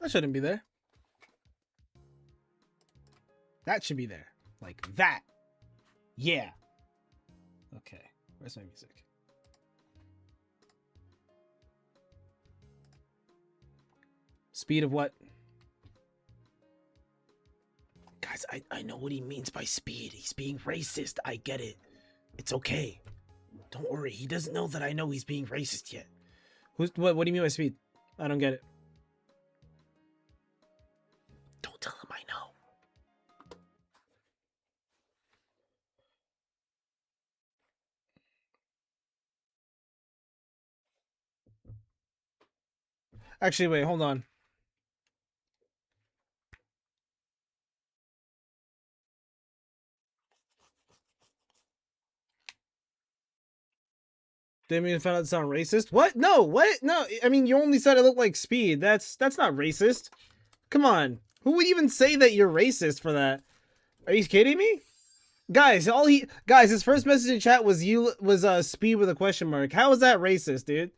That shouldn't be there. That should be there. Like that. Yeah. Okay. Where's my music? Speed of what? Guys, I know what he means by speed. He's being racist. I get it. It's okay. Don't worry. He doesn't know that I know he's being racist yet. What do you mean by speed? I don't get it. Don't tell him I know. Actually, wait, hold on. Didn't mean to find out to sound racist. What? No, what? No, I mean, you only said it looked like speed. That's not racist. Come on. Who would even say that you're racist for that? Are you kidding me? Guys, his first message in chat was speed with a question mark. How is that racist, dude?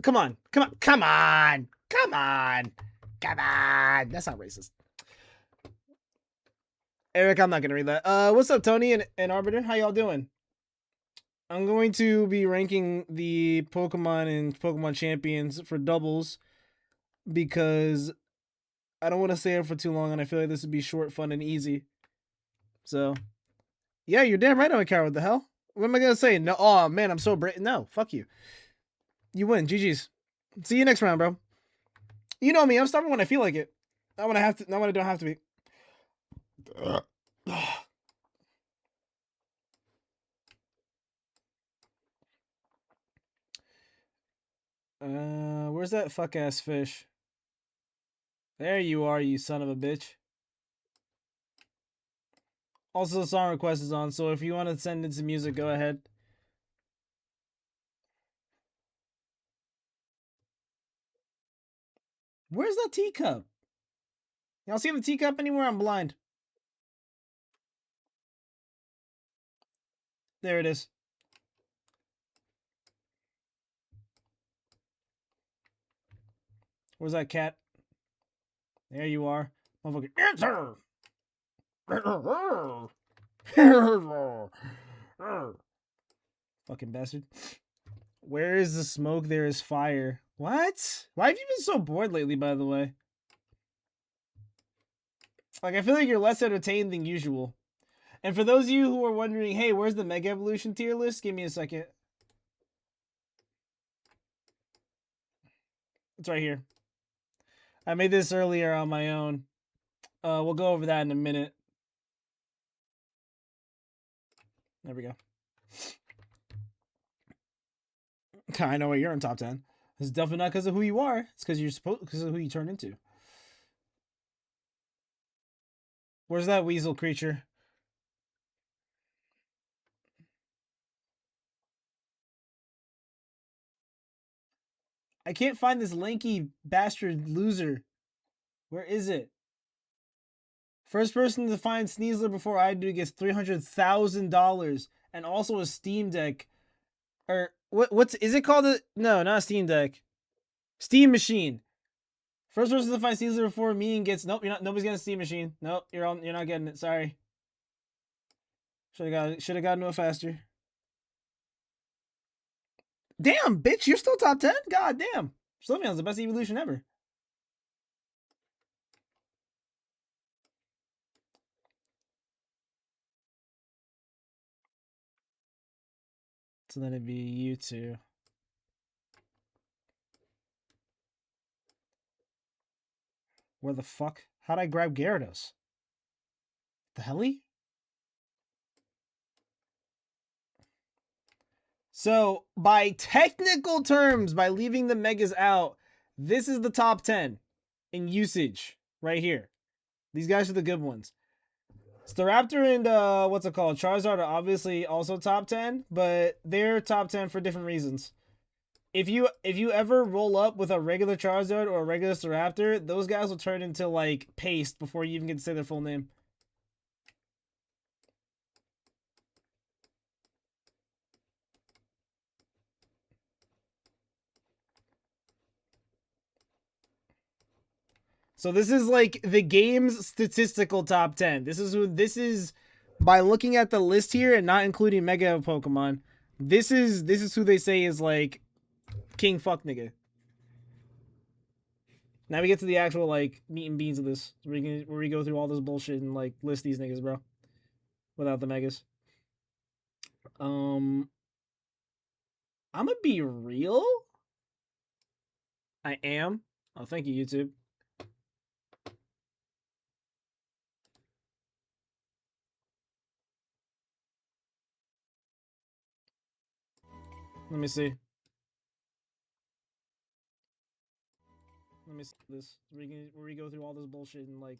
Come on. That's not racist. Eric, I'm not gonna read that. What's up, Tony and Arbiter? How y'all doing? I'm going to be ranking the Pokemon and Pokemon Champions for doubles because I don't want to stay here for too long, and I feel like this would be short, fun, and easy. So, yeah, you're damn right I'm a coward. What the hell? What am I gonna say? No, oh man, I'm so brave. No, fuck you. You win. GG's. See you next round, bro. You know me. I'm stubborn when I feel like it. Not when I have to. Not when I don't have to be. Where's that fuck ass fish? There you are, you son of a bitch. Also, the song request is on, so if you want to send in some music, go ahead. Where's that teacup? Y'all see the teacup anywhere? I'm blind. There it is. Where's that cat? There you are. Motherfucker. Answer! Fucking bastard. Where is the smoke? There is fire. What? Why have you been so bored lately, by the way? Like, I feel like you're less entertained than usual. And for those of you who are wondering, hey, where's the Mega Evolution tier list? Give me a second. It's right here. I made this earlier on my own. We'll go over that in a minute. There we go. I know what you're in top 10. It's definitely not because of who you are. It's because of who you turn into. Where's that weasel creature? I can't find this lanky bastard loser. Where is it? First person to find Sneasler before I do gets $300,000 and also a Steam Deck. Or what's is it called? No, not a Steam Deck. Steam Machine. First person to find Sneasler before me and gets nobody's getting a Steam Machine. Nope, you're not getting it. Sorry. Should have gotten to it faster. Damn, bitch, you're still top 10? God damn. Sylveon's the best evolution ever. So then it'd be you two. Where the fuck? How'd I grab Gyarados? The helly? So, by technical terms, by leaving the Megas out, this is the top 10 in usage right here. These guys are the good ones. Staraptor and what's it called? Charizard are obviously also top 10, but they're top 10 for different reasons. If you ever roll up with a regular Charizard or a regular Staraptor, those guys will turn into like paste before you even get to say their full name. So this is like the game's statistical top 10. This is by looking at the list here and not including Mega Pokemon. This is who they say is like king fuck nigga. Now we get to the actual like meat and beans of this, where we go through all this bullshit and like list these niggas, bro, without the megas. I'm gonna be real. I am. Oh, thank you, YouTube. Let me see. Let me see this. Where we go through all this bullshit and like.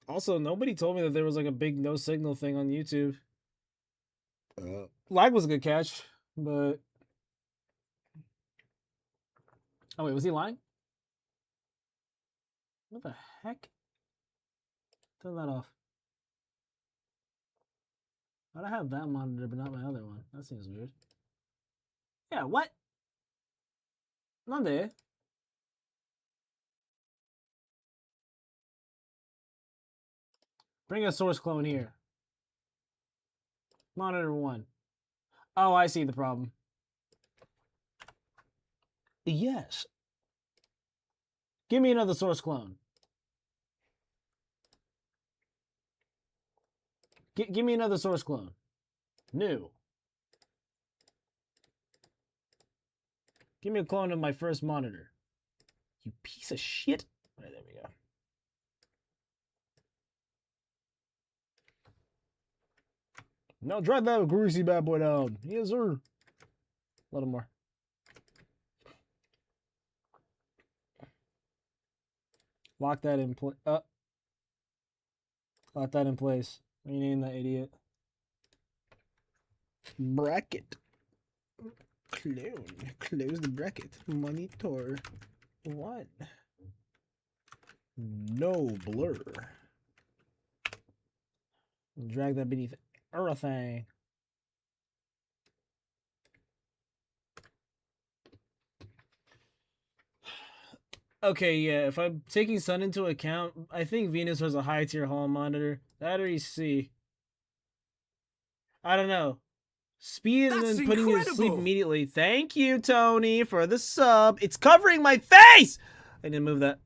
Also, nobody told me that there was like a big no signal thing on YouTube. Lag was a good catch, but. Oh wait, was he lying? What the heck? Turn that off. Why'd I have that monitor but not my other one? That seems weird. Yeah, what? Not there. Bring a source clone here. Monitor 1. Oh, I see the problem. Yes. Give me another source clone. Give me another source clone. New. Give me a clone of my first monitor. You piece of shit. Right, there we go. Now drive that greasy bad boy down. Yes, sir. A little more. Lock that in place. Lock that in place. Rename that idiot. Bracket. Clone. Close the bracket. Monitor 1. No blur. Drag that beneath everything. Okay, yeah, if I'm taking Sun into account, I think Venus was a high tier hall monitor. That or C. I don't know. Speed and then putting you to sleep immediately. Thank you, Tony, for the sub. It's covering my face! I didn't move that.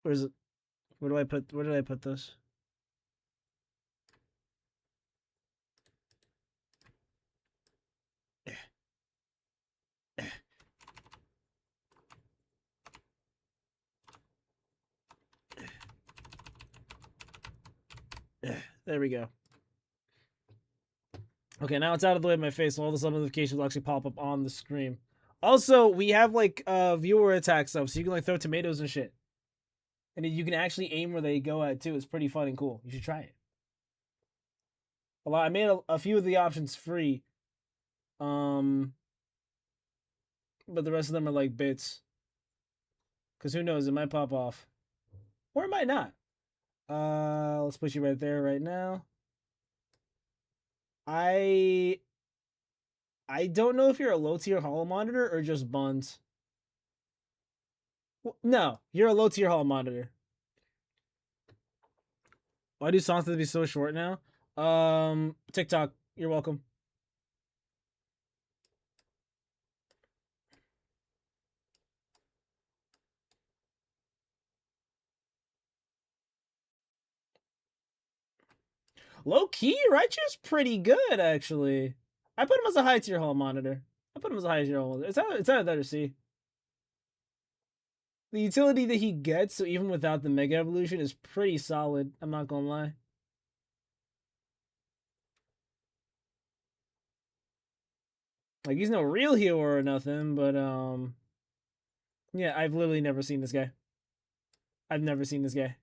Where's it? Where did I put this? There we go. Okay, now it's out of the way of my face, so all the sub notifications will actually pop up on the screen. Also, we have like viewer attack stuff, so you can like throw tomatoes and shit. And you can actually aim where they go at too. It's pretty fun and cool. You should try it. I made a few of the options free. But the rest of them are like bits. Cause who knows, it might pop off. Or it might not. Let's put you right there right now. I don't know if you're a low tier holo monitor or just buns. Well, no, you're a low tier holo monitor. Why do songs have to be so short now? TikTok, you're welcome. Low key, Raichu's pretty good actually. I put him as a high tier hall monitor. It's either that or C. The utility that he gets, so even without the Mega Evolution, is pretty solid. I'm not gonna lie. Like, he's no real hero or nothing, but yeah, I've literally never seen this guy. I've never seen this guy.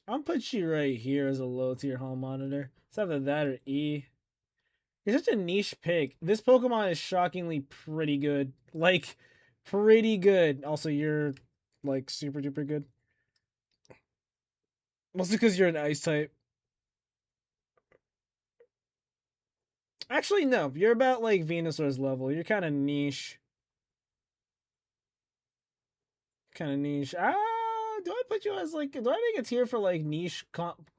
I'll put you right here as a low tier hall monitor. It's either that or E. You're such a niche pick. This Pokemon is shockingly pretty good. Like, pretty good. Also, you're, like, super duper good. Mostly because you're an ice type. Actually, no. You're about, like, Venusaur's level. You're kind of niche. Kind of niche. Do I put you as, like, do I make a tier for, like, niche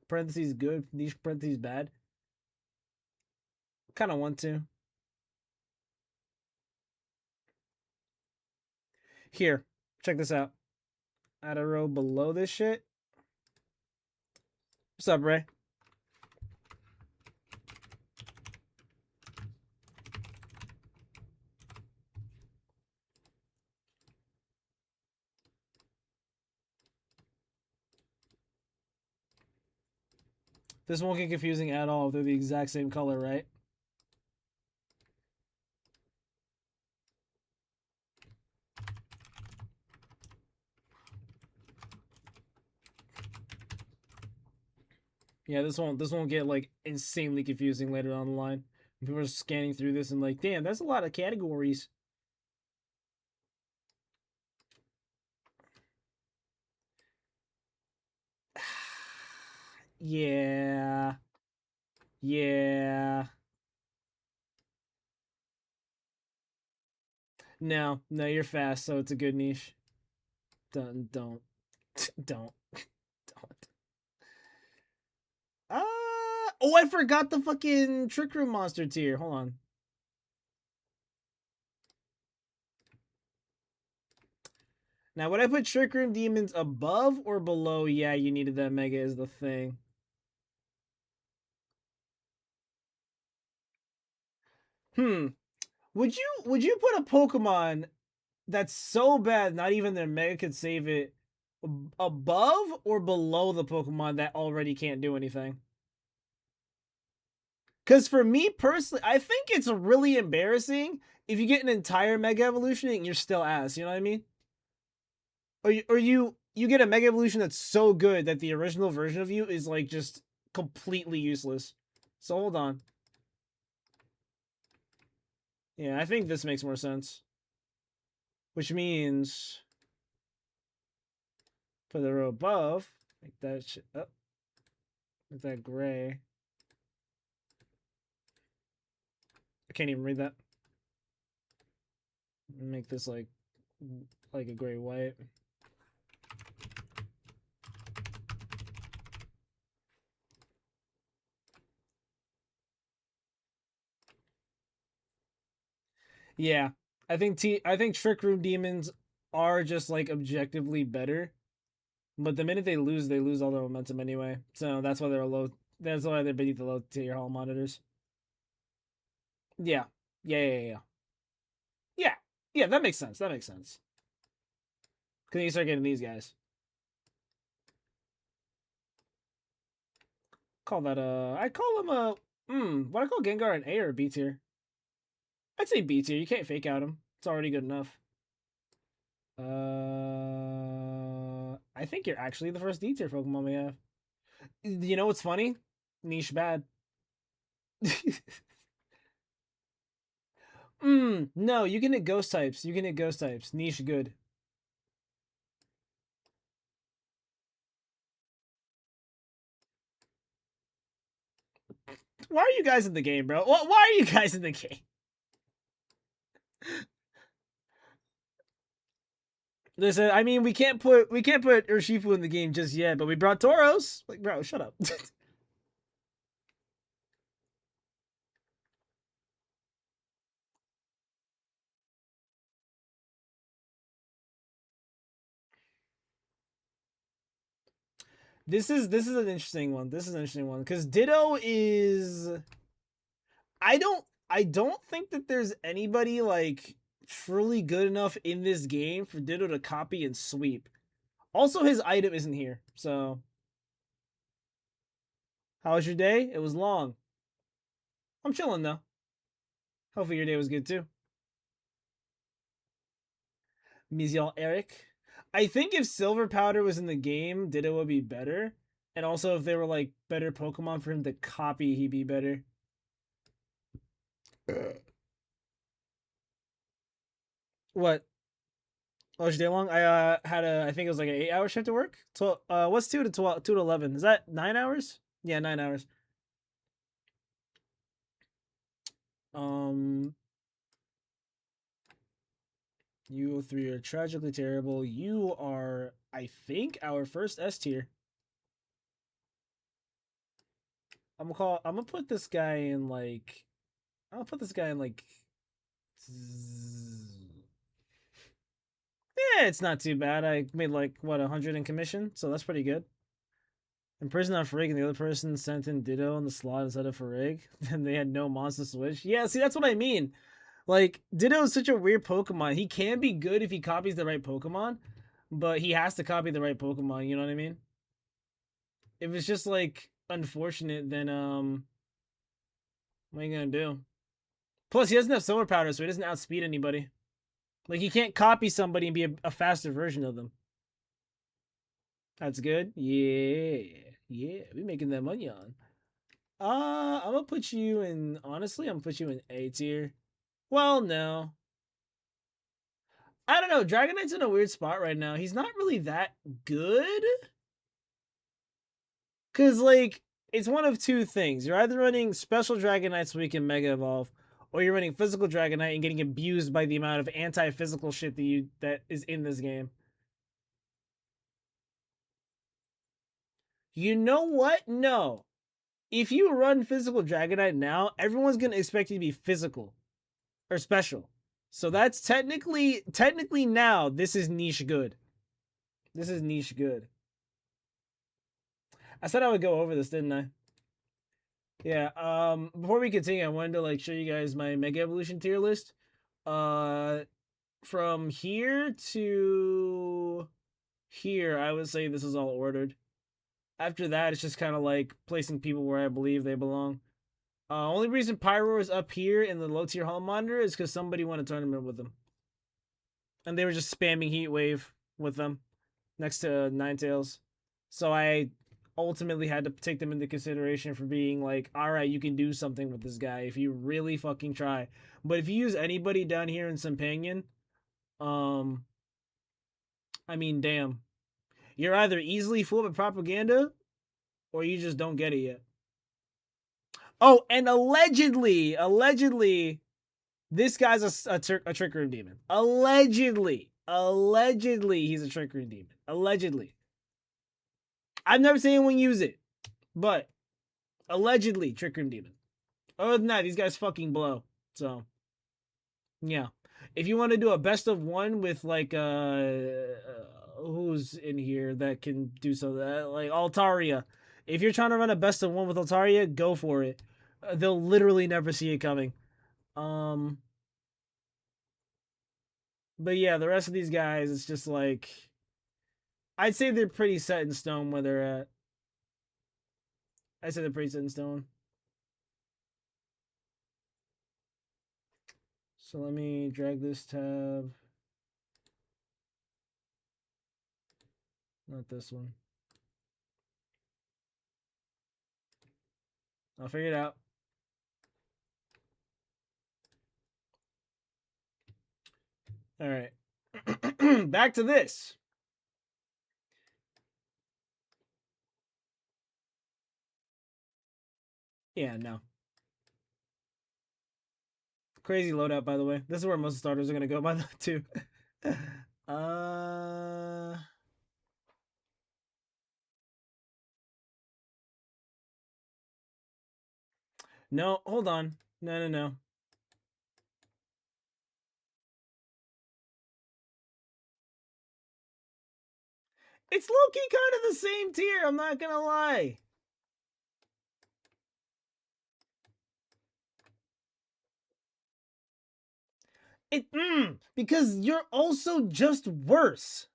parentheses good, niche parentheses bad? Kind of want to. Here, check this out. Add a row below this shit. What's up, Ray? This won't get confusing at all if they're the exact same color, right? Yeah, this won't get like insanely confusing later on the line. People are scanning through this and like, damn, that's a lot of categories. Yeah. Yeah. No, no, you're fast, so it's a good niche. Don't. Don't. Don't. Oh, I forgot the fucking Trick Room monster tier. Hold on. Now, would I put Trick Room Demons above or below? Yeah, you needed that Mega is the thing. Would you put a Pokemon that's so bad not even their Mega could save it above or below the Pokemon that already can't do anything? Because for me personally, I think it's really embarrassing if you get an entire Mega Evolution and you're still ass. You know what I mean? Or you get a Mega Evolution that's so good that the original version of you is like just completely useless. So hold on. Yeah, I think this makes more sense. Which means for the row above, make that shit up. Make that gray. I can't even read that. Make this like a gray white. Yeah. I think Trick Room Demons are just like objectively better. But the minute they lose all their momentum anyway. So that's why they're low. That's why they're beneath the low tier hall monitors. Yeah. Yeah. Yeah. Yeah, that makes sense. That makes sense. Because you start getting these guys. Call that I call him a what I call Gengar an A or a B tier? I'd say B tier. You can't fake out him. It's already good enough. I think you're actually the first D tier Pokemon we have. You know what's funny? Niche bad. No, you can hit ghost types. You can hit ghost types. Niche good. Why are you guys in the game, bro? Why are you guys in the game? Listen, I mean, we can't put Urshifu in the game just yet, but we brought Tauros. Like, bro, shut up. This is an interesting one. This is an interesting one because Ditto is. I don't think that there's anybody like truly good enough in this game for Ditto to copy and sweep. Also, his item isn't here, so. How was your day? It was long. I'm chilling though. Hopefully your day was good too. Mizial Eric. I think if Silver Powder was in the game, Ditto would be better. And also if they were like better Pokemon for him to copy, he'd be better. What? Oh, it's day long. I had I think it was like an 8 hour shift at work. So what's 2 to 11? Is that 9 hours? Yeah, 9 hours. Um, you three are tragically terrible. You are, I think, our first S tier. I'm gonna put this guy in like. I'm gonna put this guy in like. Yeah, it's not too bad. I made like what 100 in commission, so that's pretty good. In prison on Farig and the other person sent in Ditto in the slot instead of Farig, then they had no monster switch. Yeah, see, that's what I mean. Like, Ditto is such a weird Pokemon. He can be good if he copies the right Pokemon, but he has to copy the right Pokemon, you know what I mean? If it's just like unfortunate, then what are you gonna do? Plus, he doesn't have solar powder, so he doesn't outspeed anybody. Like, he can't copy somebody and be a faster version of them. That's good. Yeah. Yeah. We making that money on. I'm gonna put you in. Honestly, I'm gonna put you in A tier. Well, no, I don't know. Dragonite's in a weird spot right now. He's not really that good. Cause like it's one of two things. You're either running special Dragonite so we can Mega Evolve, or you're running physical Dragonite and getting abused by the amount of anti-physical shit that is in this game. You know what? No. If you run physical Dragonite now, everyone's gonna expect you to be physical or special. So that's technically now this is niche good. This is niche good. I said I would go over this, didn't I? Yeah. Before we continue, I wanted to like show you guys my Mega Evolution tier list. Uh, from here to here, I would say this is all ordered. After that, it's just kind of like placing people where I believe they belong. Only reason Pyro is up here in the low tier home monitor is because somebody won a tournament with them, and they were just spamming Heat Wave with them next to Ninetales. So I ultimately had to take them into consideration for being like, all right, you can do something with this guy if you really fucking try. But if you use anybody down here in Companion, um, I mean, damn, you're either easily fooled by propaganda or you just don't get it yet. Oh, and allegedly, this guy's a trick room demon. Allegedly, he's a trick room demon. Allegedly. I've never seen anyone use it, but allegedly Trick Room Demon. Other than that, these guys fucking blow. So, yeah. If you want to do a best of one with like who's in here that can do so that like Altaria. If you're trying to run a best of one with Altaria, go for it. They'll literally never see it coming. Um but yeah, the rest of these guys, it's just like I'd say they're pretty set in stone where they're at. I say they're pretty set in stone. So let me drag this tab. Not this one. I'll figure it out. All right. Back to this. Yeah, no. Crazy loadout, by the way. This is where most starters are gonna go, by the way, too. uh. No, hold on. No. It's low key kind of the same tier. I'm not gonna lie. Because you're also just worse.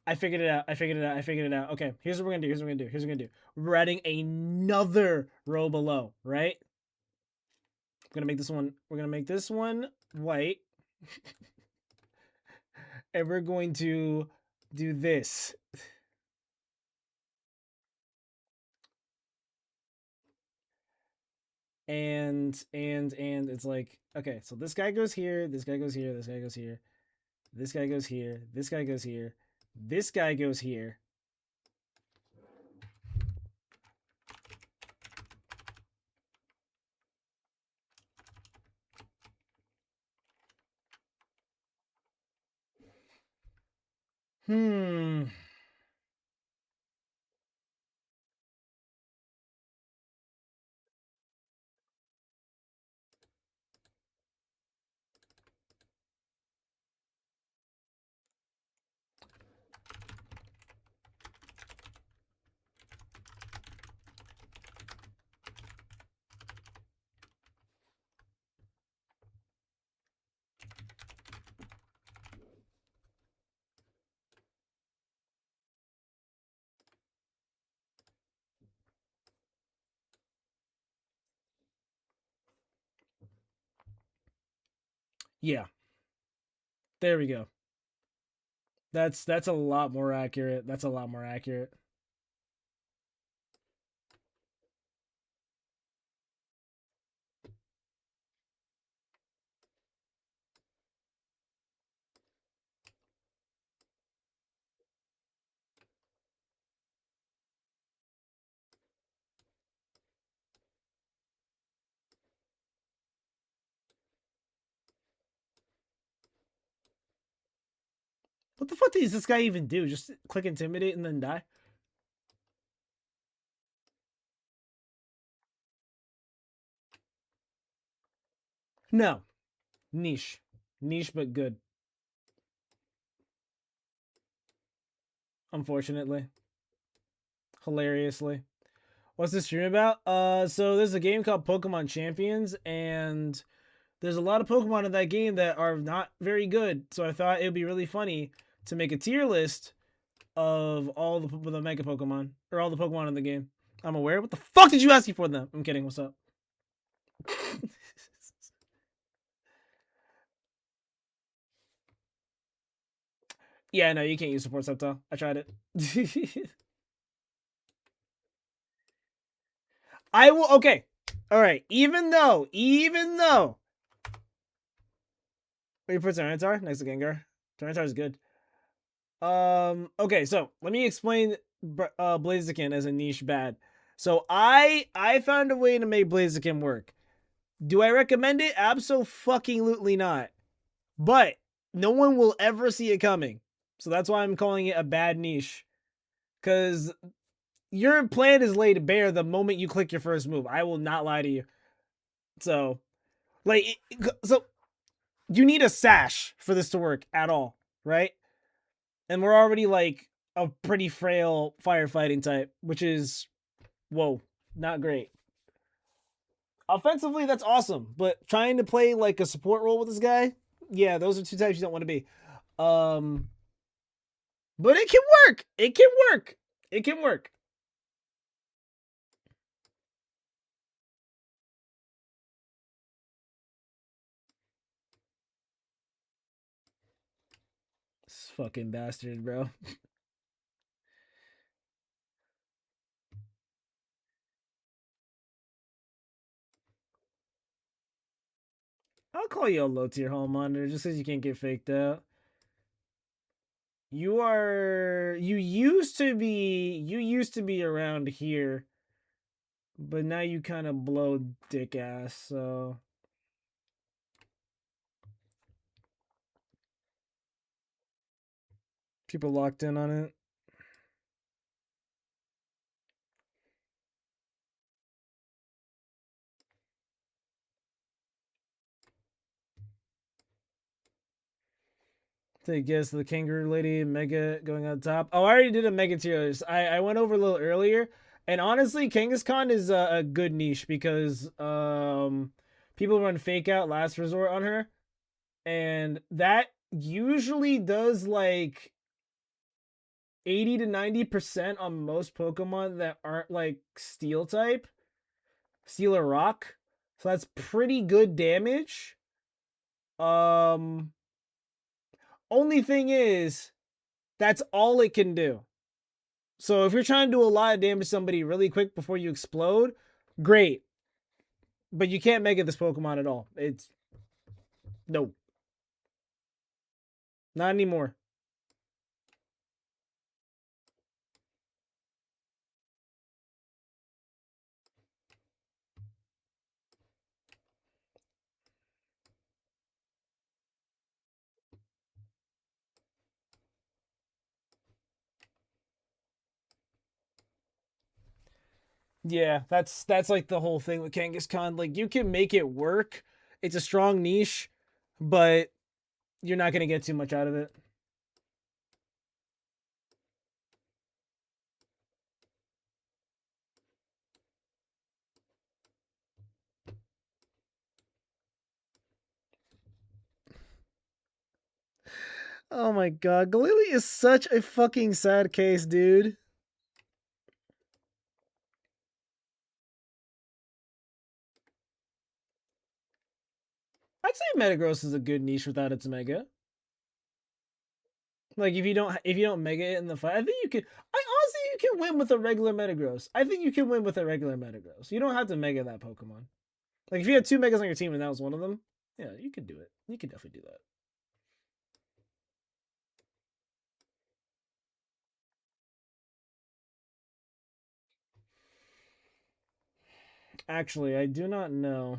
I figured it out. Okay, here's what we're gonna do. We're adding another row below, right? We're gonna make this one white. And we're going to do this. and it's like, okay, so this guy goes here, this guy goes here, this guy goes here, this guy goes here, this guy goes here, this guy goes here. Yeah, there we go. That's a lot more accurate. That's a lot more accurate. What the fuck does this guy even do? Just click intimidate and then die? No. Niche. Niche, but good. Unfortunately. Hilariously. What's this stream about? So there's a game called Pokemon Champions, and there's a lot of Pokemon in that game that are not very good. So I thought it would be really funny to make a tier list of all the Mega Pokemon, or all the Pokemon in the game. I'm aware. What the fuck did you ask me for them? I'm kidding. What's up? Yeah, no, you can't use support Sceptile. I tried it. I will. Okay. All right. Even though. Wait, you put Tyranitar next to Gengar. Tyranitar is good. Okay, so let me explain Blaziken as a niche bad. So I found a way to make Blaziken work. Do I recommend it? Absolutely not. But no one will ever see it coming. So that's why I'm calling it a bad niche. Because your plan is laid bare the moment you click your first move. I will not lie to you. So, like, so you need a sash for this to work at all, right? And we're already like a pretty frail firefighting type, which is, whoa, not great. Offensively, that's awesome, but trying to play like a support role with this guy, yeah, those are two types you don't want to be. But it can work. It can work. It can work. This fucking bastard, bro. I'll call you a low tier hall monitor just because you can't get faked out. You used to be around here, but now you kind of blow dick ass, so people locked in on it. Take a guess, the kangaroo lady mega going on top. Oh, I already did a mega tier list. I went over a little earlier, and honestly, Kangaskhan is a good niche because people run fake out last resort on her, and that usually does like 80 to 90% on most Pokemon that aren't like steel type, steel or rock. So that's pretty good damage. Only thing is, that's all it can do. So if you're trying to do a lot of damage to somebody really quick before you explode, great. But you can't mega this Pokemon at all. It's no, not anymore. Yeah, that's like the whole thing with Kangaskhan. Like you can make it work. It's a strong niche, but you're not gonna get too much out of it. Oh my god, Galili is such a fucking sad case, dude. I'd say Metagross is a good niche without its mega. Like if you don't mega it in the fight, I think you can. I honestly you can win with a regular Metagross. I think you can win with a regular Metagross. You don't have to mega that Pokemon. Like if you had two megas on your team and that was one of them, yeah, you could do it. You could definitely do that. Actually, I do not know.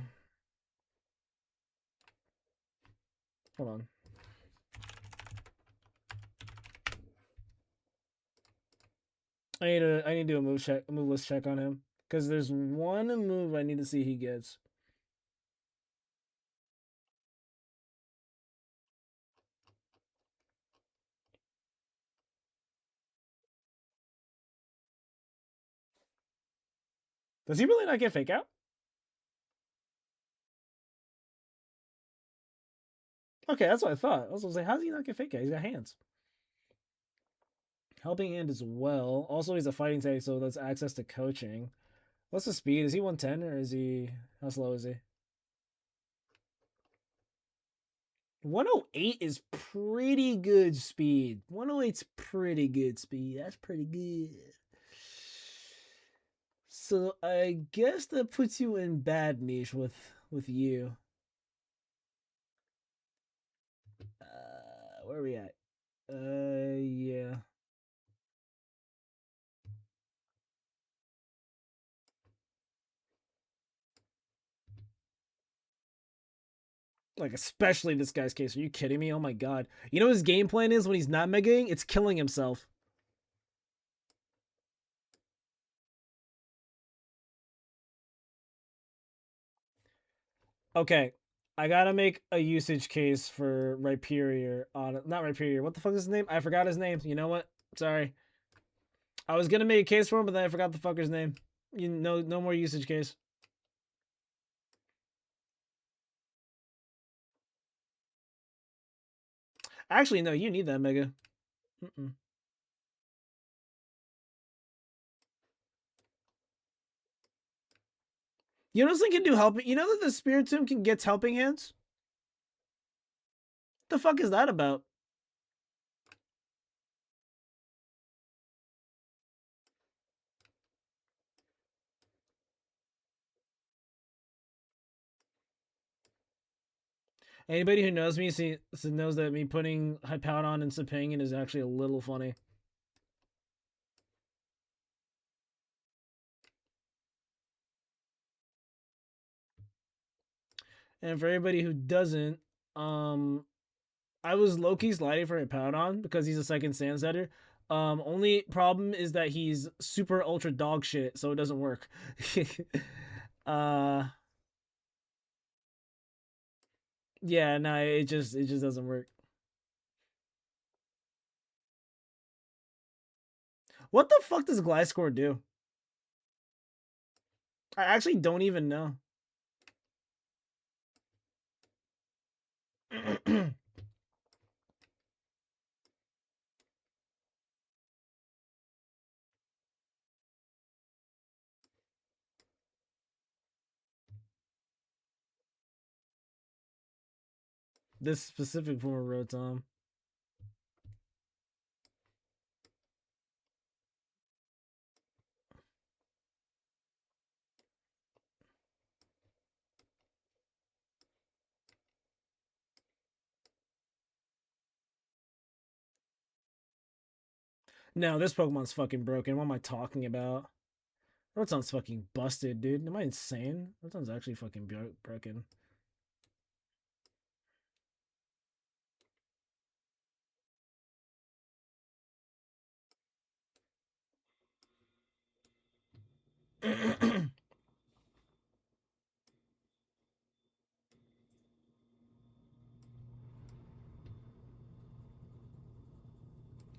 Hold on. I need to do a move list check on him because there's one move I need to see he gets. Does he really not get fake out? Okay, that's what I thought. I was like, how does he not get fake out? He's got hands. Helping hand as well. Also, he's a fighting type, so that's access to coaching. What's the speed? Is he 110 or is he how slow is he? 108 is pretty good speed. 108's pretty good speed. That's pretty good. So I guess that puts you in bad niche with you. Where are we at? Yeah. Like especially this guy's case. Are you kidding me? Oh my god. You know what his game plan is when he's not megaing? It's killing himself. Okay. I gotta make a usage case for Rhyperior on not Rhyperior. What the fuck is his name? I forgot his name. You know what? Sorry. I was gonna make a case for him, but then I forgot the fucker's name. You know, no more usage case. Actually, no, you need that mega. Mm-mm. You know this thing can do helping. You know that the Spiritomb can get helping hands. The fuck is that about? Anybody who knows me knows that me putting Hippowdon and Sepangin is actually a little funny. And for everybody who doesn't, um, I was low-key sliding for Hippowdon because he's a second sand setter. Only problem is that he's super ultra dog shit, so it doesn't work. uh, yeah, no, it just doesn't work. What the fuck does Gliscor do? I actually don't even know. This specific form of Rotom. No, this Pokemon's fucking broken. What am I talking about? Rotom's fucking busted, dude. Am I insane? Rotom's actually fucking broken.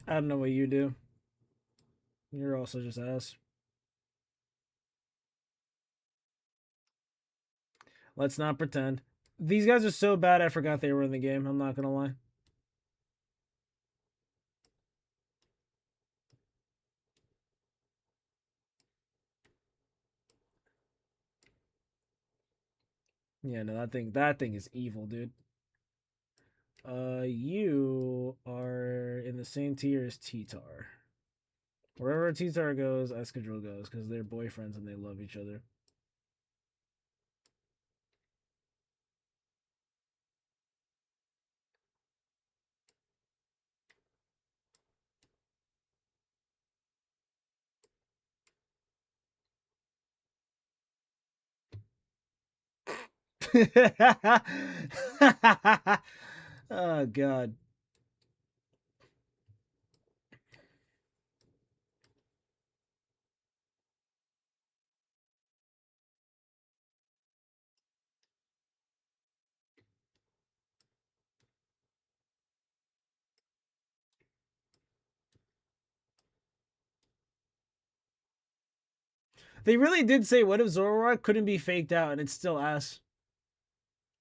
I don't know what you do. You're also just ass. Let's not pretend. These guys are so bad I forgot they were in the game. I'm not gonna lie. Yeah, no, that thing is evil, dude. You are in the same tier as T-Tar. Wherever T-Tar goes, Escadrille goes, because they're boyfriends and they love each other. Oh god. They really did say, what if Zoroark couldn't be faked out and it's still ass?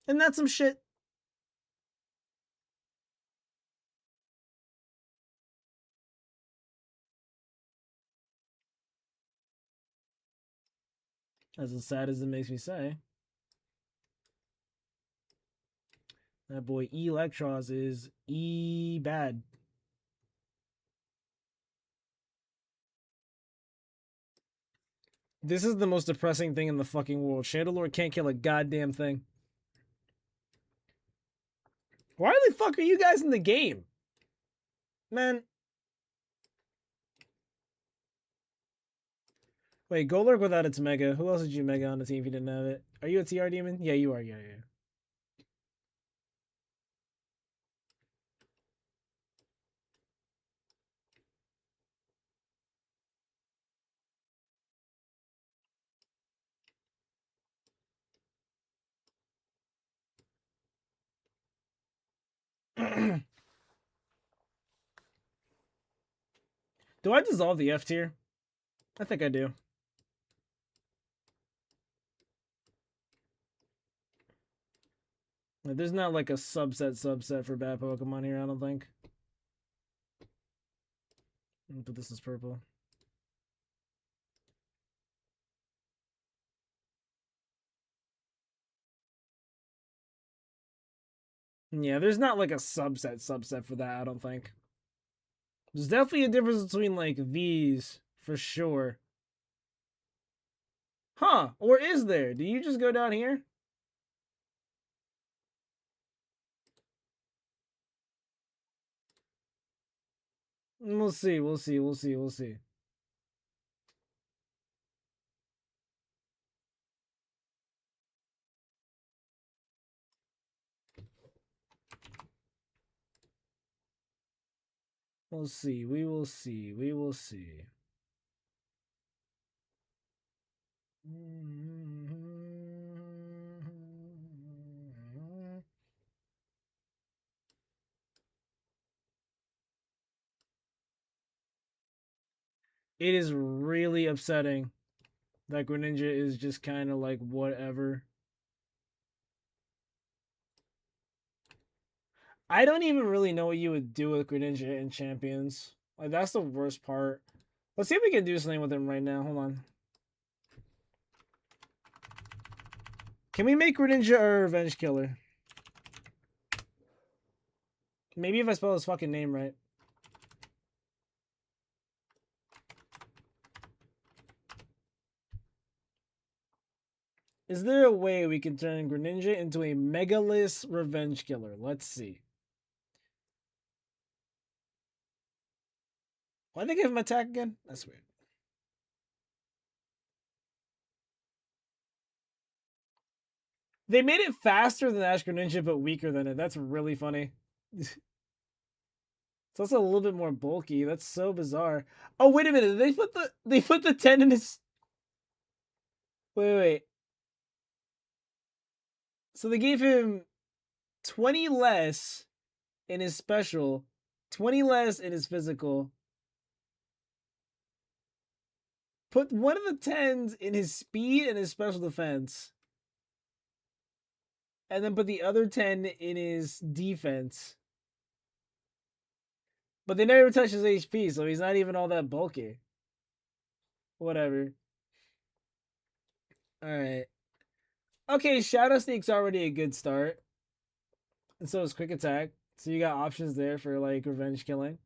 And that's some shit. As sad as it makes me say. That boy Electros is bad. This is the most depressing thing in the fucking world. Chandelure can't kill a goddamn thing. Why the fuck are you guys in the game? Man. Wait, Golurk without its Mega. Who else did you Mega on the team if you didn't have it? Are you a TR Demon? Yeah, you are. Yeah. Do I dissolve the F tier? I think I do. Like, there's not like a subset for bad Pokemon here, I don't think. But this is purple. Yeah, there's not like a subset for that, I don't think. There's definitely a difference between like these, for sure. Huh, or is there? Do you just go down here? We'll see. We will see. It is really upsetting that Greninja is just kind of like whatever. I don't even really know what you would do with Greninja in Champions. Like, that's the worst part. Let's see if we can do something with him right now. Hold on. Can we make Greninja a revenge killer? Maybe if I spell his fucking name right. Is there a way we can turn Greninja into a Megalith revenge killer? Let's see. Why they give him attack again? That's weird. They made it faster than Ash Greninja, but weaker than it. That's really funny. It's also a little bit more bulky. That's so bizarre. Oh, wait a minute. They put the 10 in his. Wait. So they gave him 20 less in his special, 20 less in his physical. Put one of the 10s in his speed and his special defense. And then put the other 10 in his defense. But they never touch his HP, so he's not even all that bulky. Whatever. Alright. Okay, Shadow Sneak's already a good start. And so is Quick Attack. So you got options there for like revenge killing.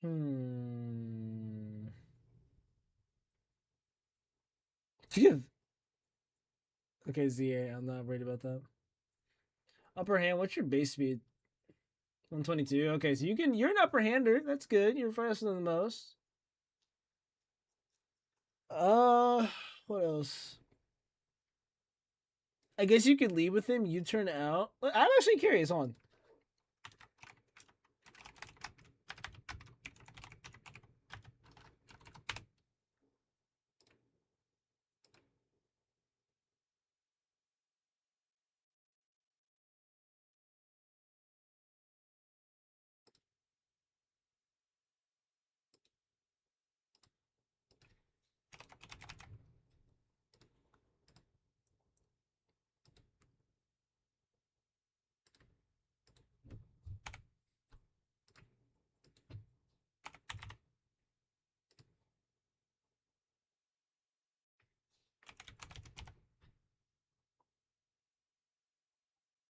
Hmm. Okay, ZA. I'm not worried about that. Upper hand. What's your base speed? 122. Okay, so you're an upper hander. That's good. You're faster than the most. What else? I guess you could lead with him. You turn out. I'm actually curious. Hold on.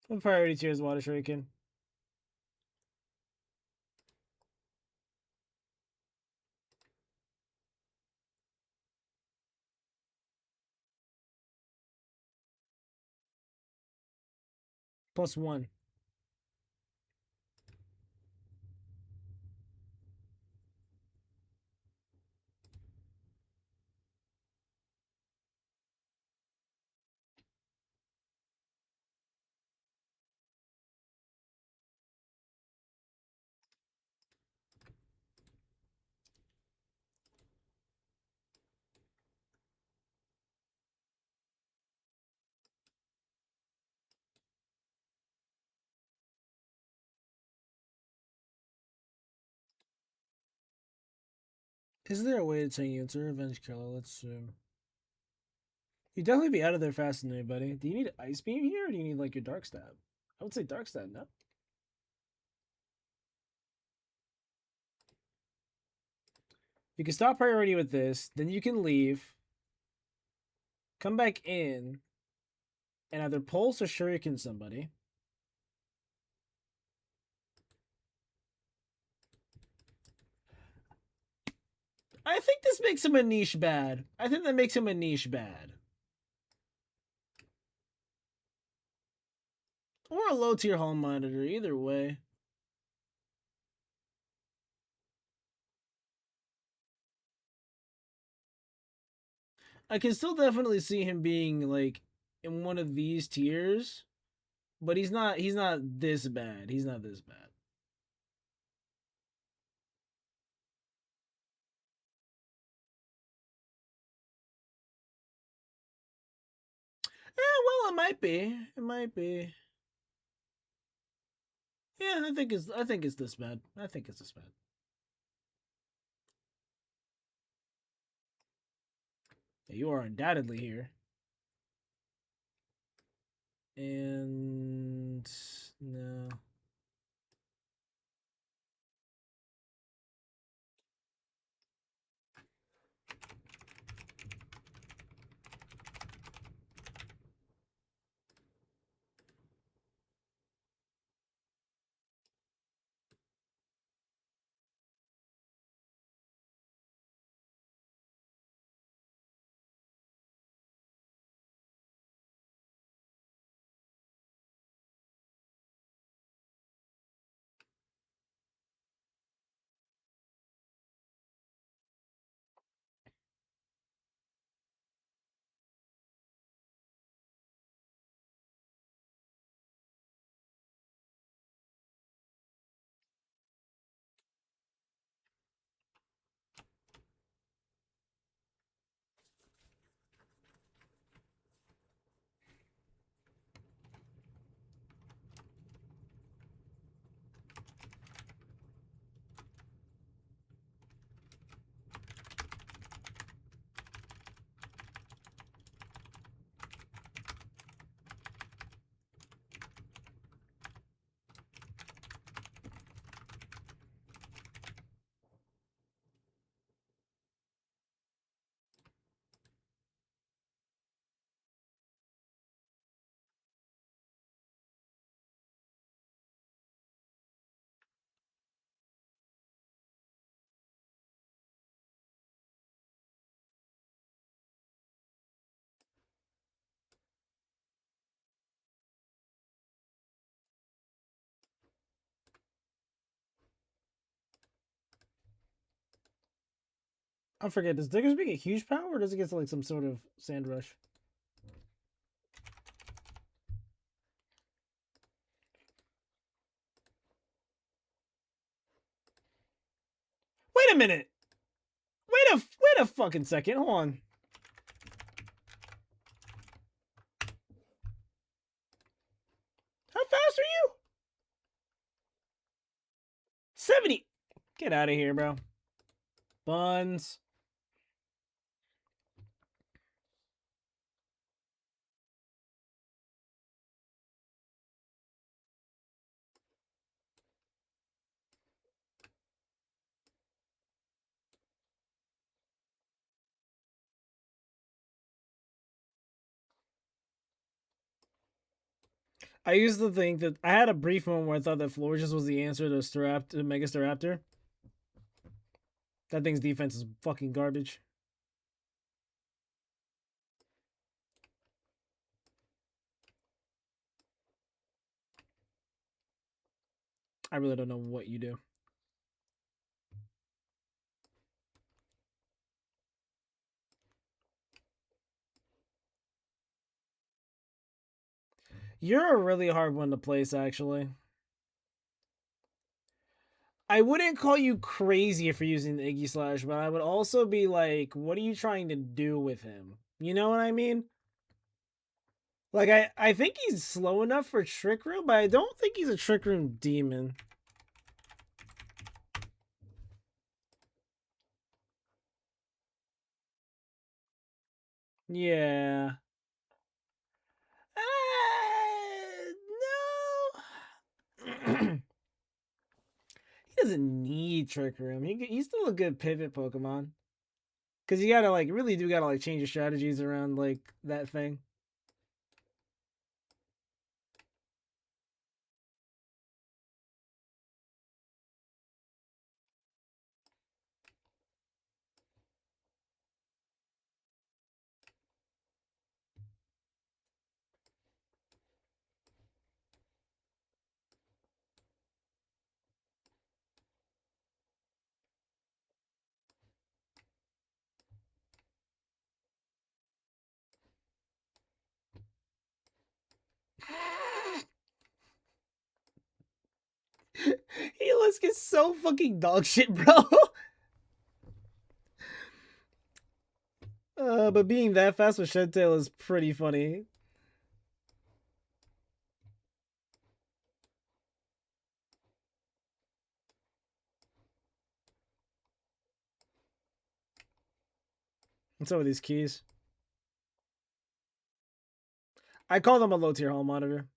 What priority tier is Water Shuriken? +1. Is there a way to take you into Revenge Killer? Let's see. You'd definitely be out of there faster than anybody. Do you need Ice Beam here, or do you need like your Dark Stab? I would say Dark Stab, no? You can stop priority with this, then you can leave, come back in, and either Pulse or Shuriken somebody. I think this makes him a niche bad. I think that makes him a niche bad. Or a low tier home monitor, either way. I can still definitely see him being like in one of these tiers, but he's not this bad. He's not this bad. Well, it might be. It might be. Yeah, I think it's this bad. I think it's this bad. Yeah, you are undoubtedly here. And no. I forget, does Diggersby get huge power or does it get like some sort of sand rush? Wait a minute. Wait a fucking second. Hold on. How fast are you? 70. Get out of here, bro. Buns. I used to think that I had a brief moment where I thought that Florges was the answer to Mega Staraptor. That thing's defense is fucking garbage. I really don't know what you do. You're a really hard one to place, actually. I wouldn't call you crazy for using the Iggy Slash, but I would also be like, what are you trying to do with him? You know what I mean? Like, I think he's slow enough for Trick Room, but I don't think he's a Trick Room demon. Yeah. No. He doesn't need Trick Room. He's still a good pivot Pokemon. Because you gotta, like, really do gotta, like, change your strategies around, like, that thing. Helios gets so fucking dog shit, bro. But being that fast with Shed-Tail is pretty funny. What's up with these keys? I call them a low tier hall monitor.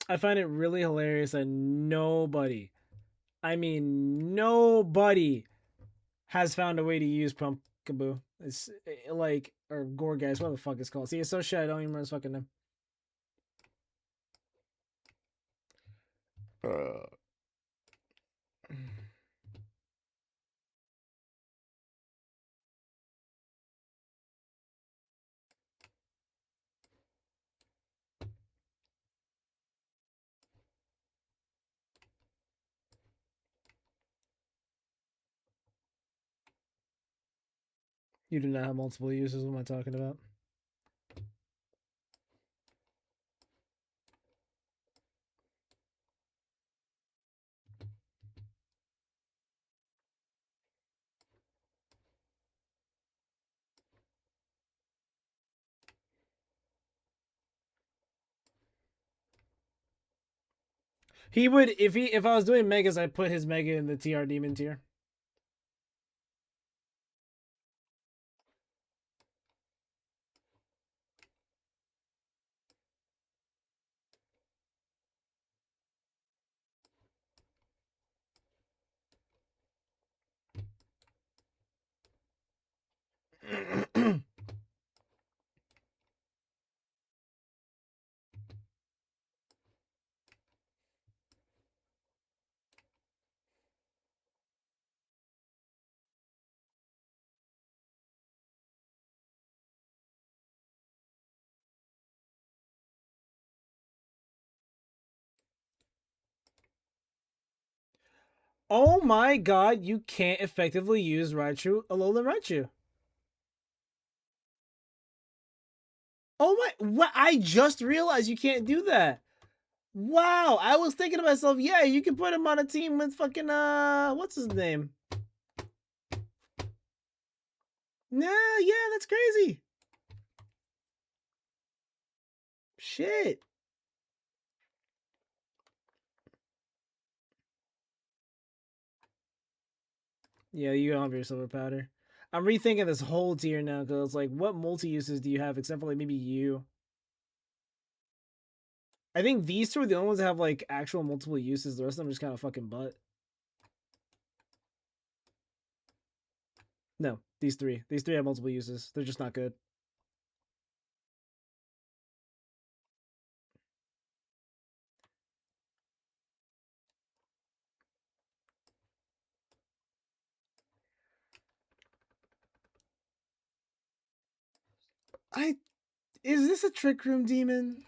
I find it really hilarious that nobody, I mean nobody, has found a way to use Pumpkaboo. It's like, or Gorgeist, what the fuck it's called. See, it's so shit, I don't even remember his fucking name. You do not have multiple uses. What am I talking about? He would, if I was doing megas, I'd put his mega in the TR demon tier. Oh my god, you can't effectively use Raichu, Alolan Raichu. Oh my, what? I just realized you can't do that. Wow, I was thinking to myself, yeah, you can put him on a team with fucking, what's his name? Nah, yeah, that's crazy. Shit. Yeah, you don't have your silver powder. I'm rethinking this whole tier now because it's like, what multi uses do you have except for like maybe you? I think these two are the only ones that have like actual multiple uses. The rest of them just kind of fucking butt. No, these three. These three have multiple uses. They're just not good. Is this a Trick Room demon?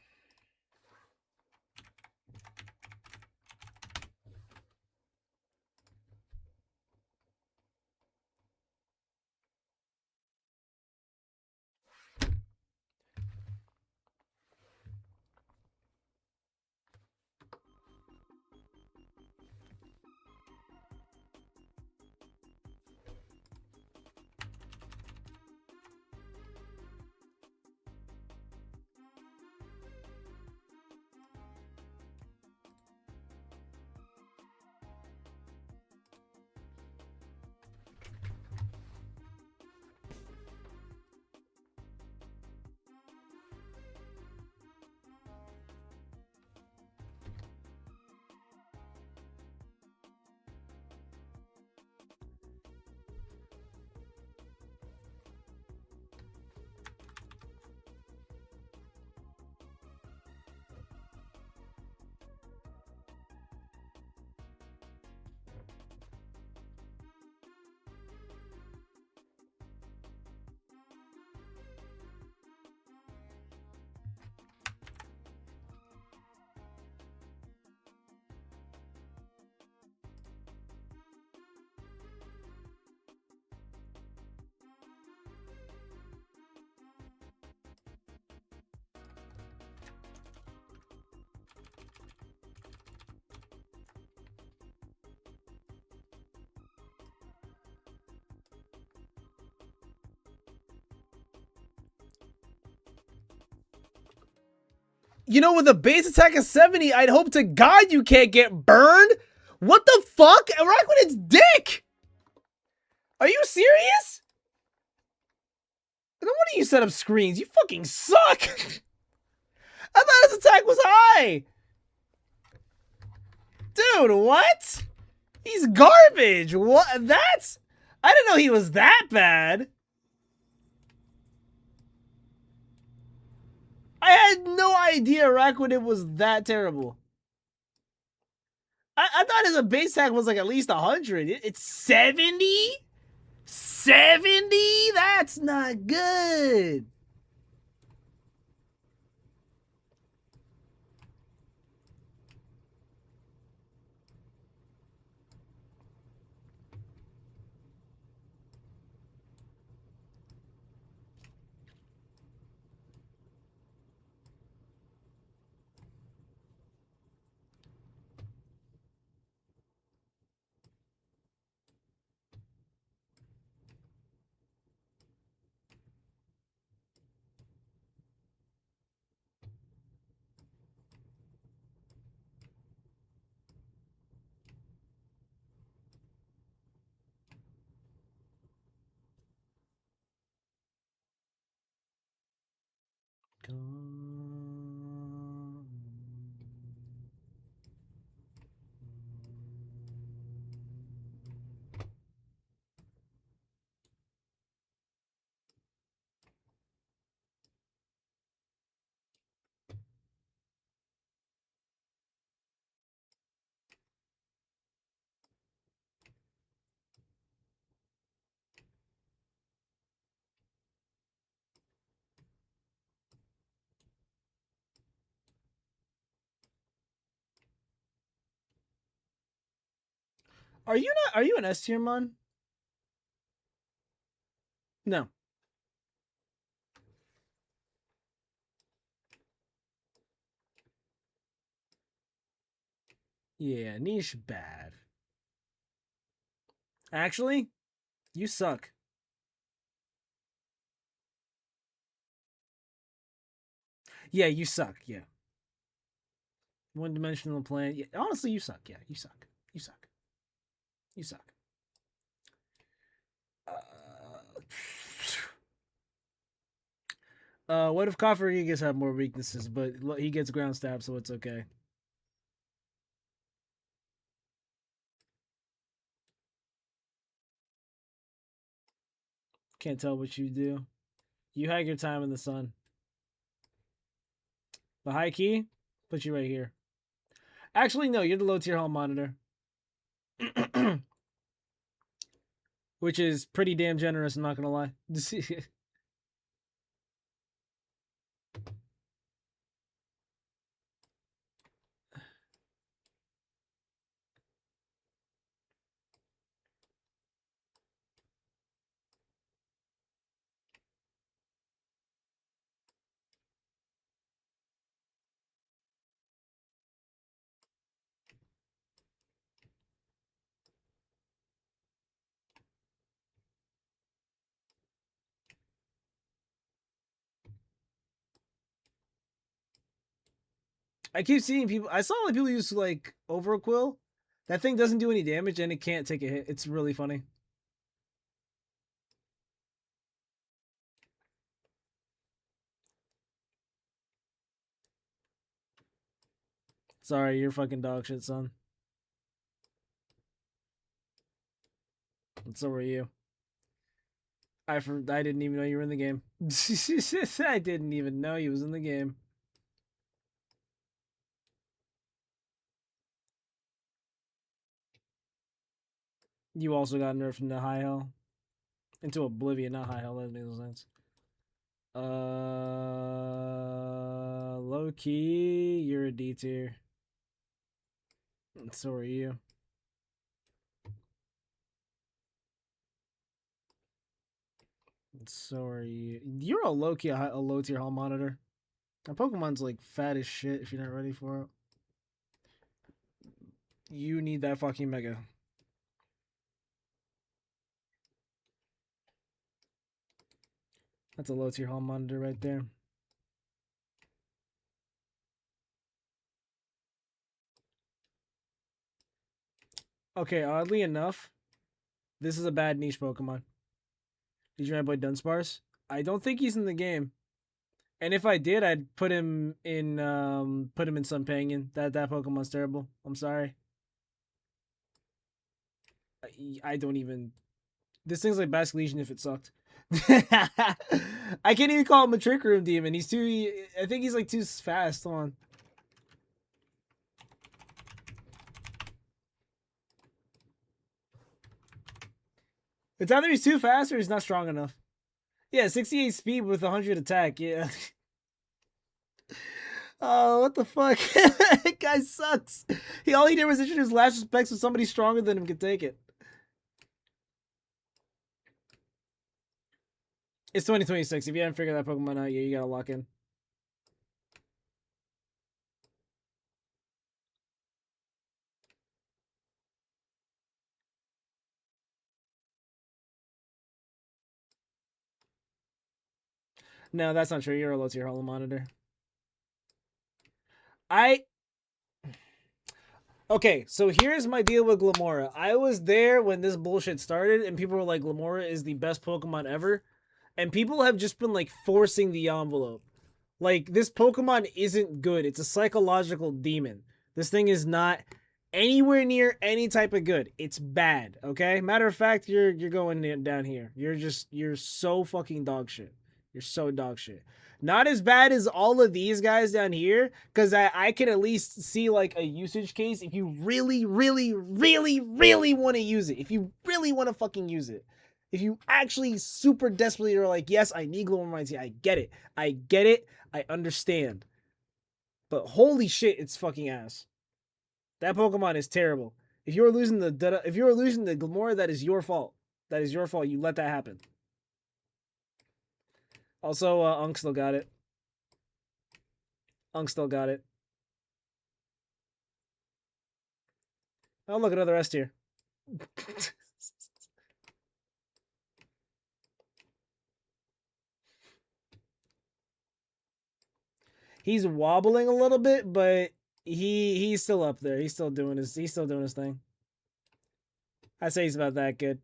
You know, with a base attack of 70, I'd hope to God you can't get burned. What the fuck? Araquanid's dick! Are you serious? No wonder you set up screens. You fucking suck! I thought his attack was high! Dude, what? He's garbage! What? That's... I didn't know he was that bad. I had no idea Araquanid was that terrible. I thought his base attack was like at least 100. It's 70? 70? That's not good. Are you not? Are you an S tier mon? No. Yeah, niche bad. Actually, you suck. Yeah, you suck. Yeah. One dimensional planet. Yeah, honestly, you suck. Yeah, you suck. You suck. You suck. What if Kofarigas have more weaknesses, but he gets ground stab, so it's okay. Can't tell what you do. You hide your time in the sun. The high key, put you right here. Actually, no, you're the low tier hall monitor. Which is pretty damn generous, I'm not gonna lie. I keep seeing people. I saw like people use like Overquill. That thing doesn't do any damage and it can't take a hit. It's really funny. Sorry, you're fucking dog shit, son. And so are you. I didn't even know you were in the game. I didn't even know you was in the game. You also got nerfed into high hell. Into oblivion, not high hell. That makes no sense. Low key, you're a D tier. And so are you. And so are you. You're a low key, a low tier hall monitor. That Pokemon's like fat as shit if you're not ready for it. You need that fucking mega. That's a low tier hall monitor right there. Okay, oddly enough, this is a bad niche Pokemon. Did you know my boy Dunsparce? I don't think he's in the game. And if I did, I'd put him in Sunpangan. That Pokemon's terrible. I'm sorry. I don't even. This thing's like Basque Legion if it sucked. I can't even call him a Trick Room Demon. He's too. I think he's like too fast. Hold on. It's either he's too fast or he's not strong enough. Yeah, 68 speed with 100 attack. Yeah. Oh, what the fuck? That guy sucks. All he did was introduce Lash Respect so somebody stronger than him could take it. It's 2026. If you haven't figured that Pokemon out yet, you gotta lock in. No, that's not true. You're a low tier Hollow Monitor. Okay, so here's my deal with Glimmora. I was there when this bullshit started, and people were like, Glimmora is the best Pokemon ever. And people have just been like forcing the envelope. Like, this Pokemon isn't good. It's a psychological demon. This thing is not anywhere near any type of good. It's bad, okay? Matter of fact, you're going down here. You're so fucking dog shit. You're so dog shit. Not as bad as all of these guys down here, because I can at least see like a usage case if you really, really, really, really want to use it. If you really want to fucking use it. If you actually super desperately are like, yes, I need Global Mighty, I get it. I get it. I understand. But holy shit, it's fucking ass. That Pokemon is terrible. If you're losing the Glimmora, that is your fault. That is your fault. You let that happen. Also, Unk still got it. Unk still got it. Oh, look, another S tier. He's wobbling a little bit, but he's still up there. He's still doing his thing. I say he's about that good.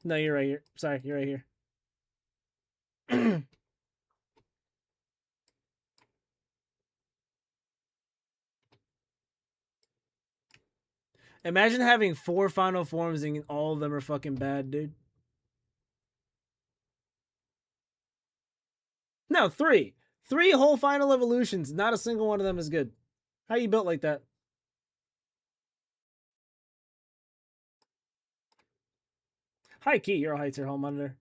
No, you're right here. Sorry, you're right here. Imagine having 4 final forms and all of them are fucking bad, dude. No, 3. 3 whole final evolutions. Not a single one of them is good. How you built like that? High key, you're a high tier home monitor.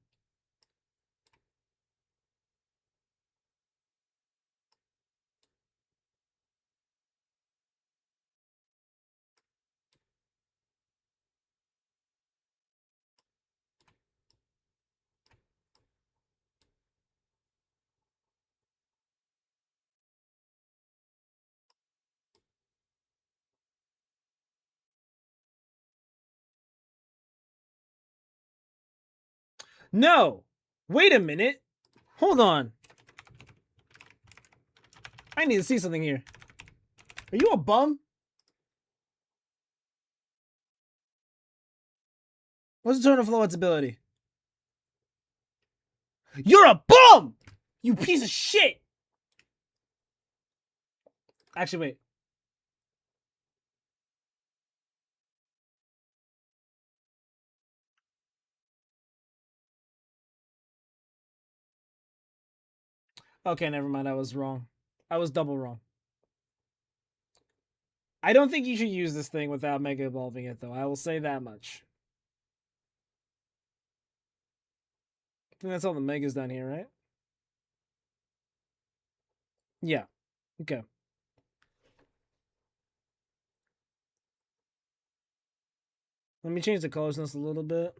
No! Wait a minute. Hold on. I need to see something here. Are you a bum? What's the turn of flow its ability? You're a bum! You piece of shit! Actually, wait. Okay, never mind. I was wrong. I was double wrong. I don't think you should use this thing without Mega Evolving it, though. I will say that much. I think that's all the Megas done here, right? Yeah. Okay. Let me change the closeness a little bit.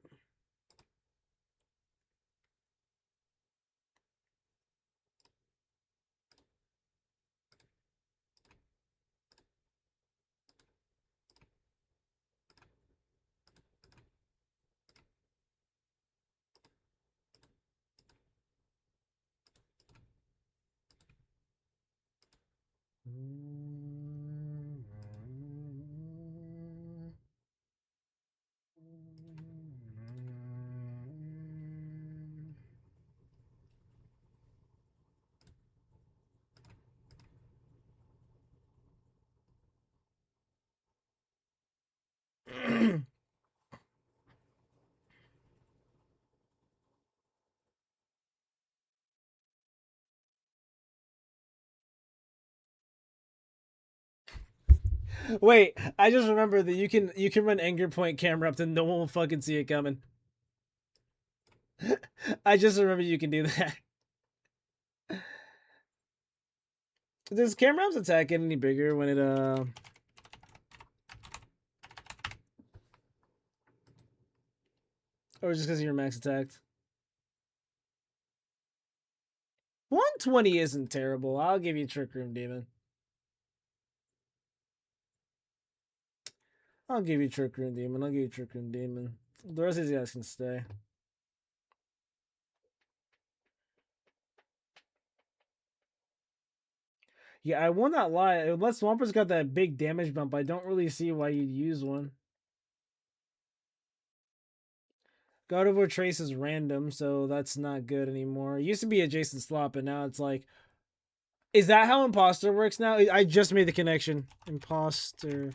Wait, I just remember that you can run Anger Point camera up and no one will fucking see it coming. I just remember you can do that. Does Camram's attack get any bigger when it or just because you're max attacked? 120 isn't terrible. I'll give you Trick Room Demon. I'll give you Trick Room Demon. I'll give you Trick Room Demon. The rest of these guys can stay. Yeah, I will not lie. Unless Swampert got that big damage bump, I don't really see why you'd use one. Gardevoir Trace is random, so that's not good anymore. It used to be a Jason slot, but now it's like... Is that how Imposter works now? I just made the connection. Imposter...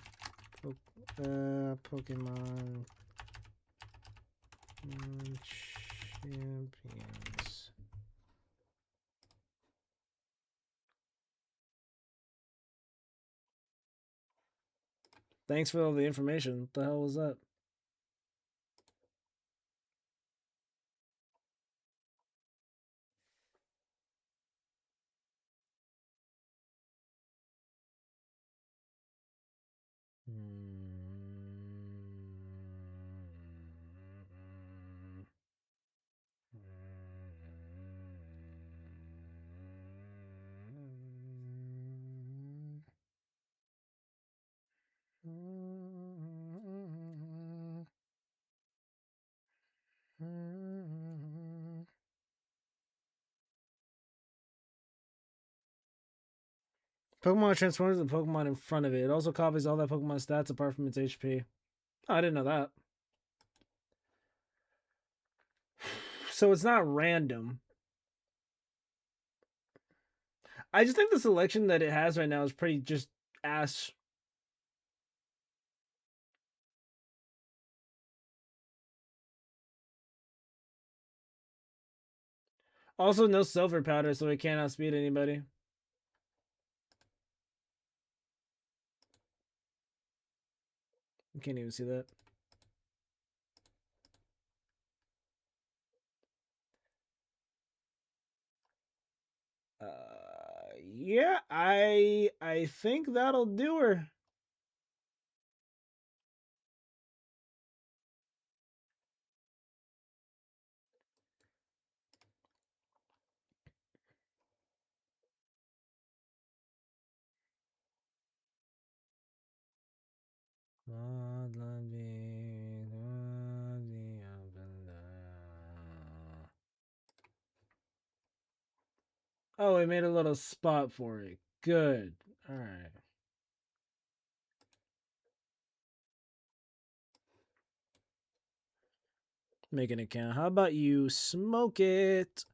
Pokemon... Champions... Thanks for all the information. What the hell was that? Pokemon transforms the Pokemon in front of it. It also copies all that Pokemon stats apart from its HP. Oh, I didn't know that. So it's not random. I just think the selection that it has right now is pretty just ass. Also, no silver powder, so it can't outspeed anybody. You can't even see that. Yeah, I think that'll do her. Oh, it made a little spot for it. Good. All right. Make an account. How about you smoke it?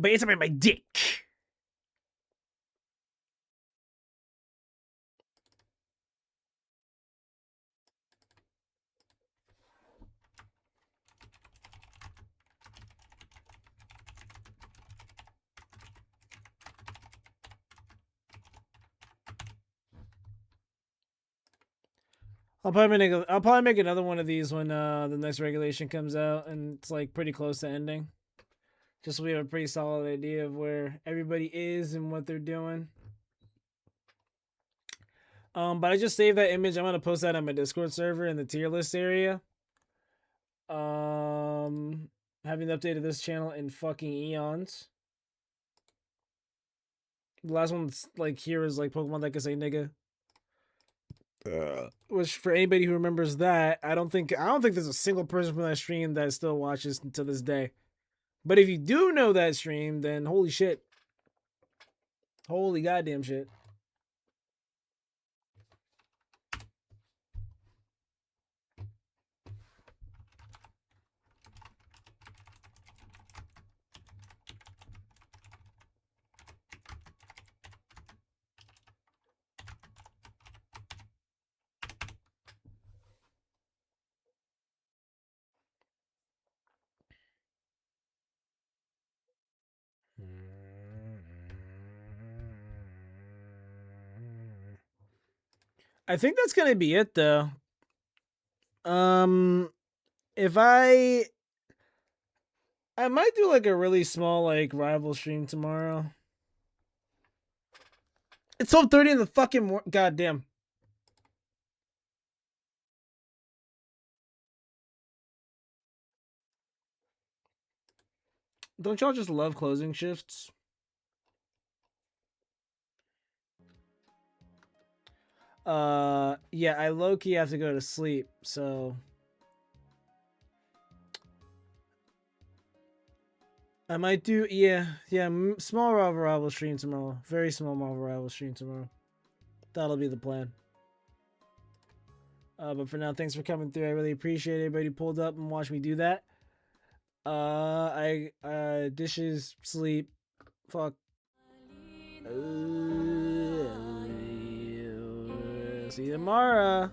But it's about my dick. I'll probably make another one of these when the next regulation comes out and it's like pretty close to ending. Just so we have a pretty solid idea of where everybody is and what they're doing. But I just saved that image. I'm gonna post that on my Discord server in the tier list area. Haven't updated this channel in fucking eons. The last one that's like here is like Pokemon that can say nigga. Which for anybody who remembers that, I don't think there's a single person from that stream that still watches to this day. But if you do know that stream, then holy shit. Holy goddamn shit. I think that's gonna be it though. If I might do like a really small like rival stream tomorrow. It's 12:30 in the fucking goddamn. Don't y'all just love closing shifts? Yeah, I low-key have to go to sleep, so I might do small rival stream tomorrow. Very small Marvel rival stream tomorrow. That'll be the plan. But for now, thanks for coming through. I really appreciate everybody who pulled up and watched me do that. Dishes, sleep, fuck. See you tomorrow.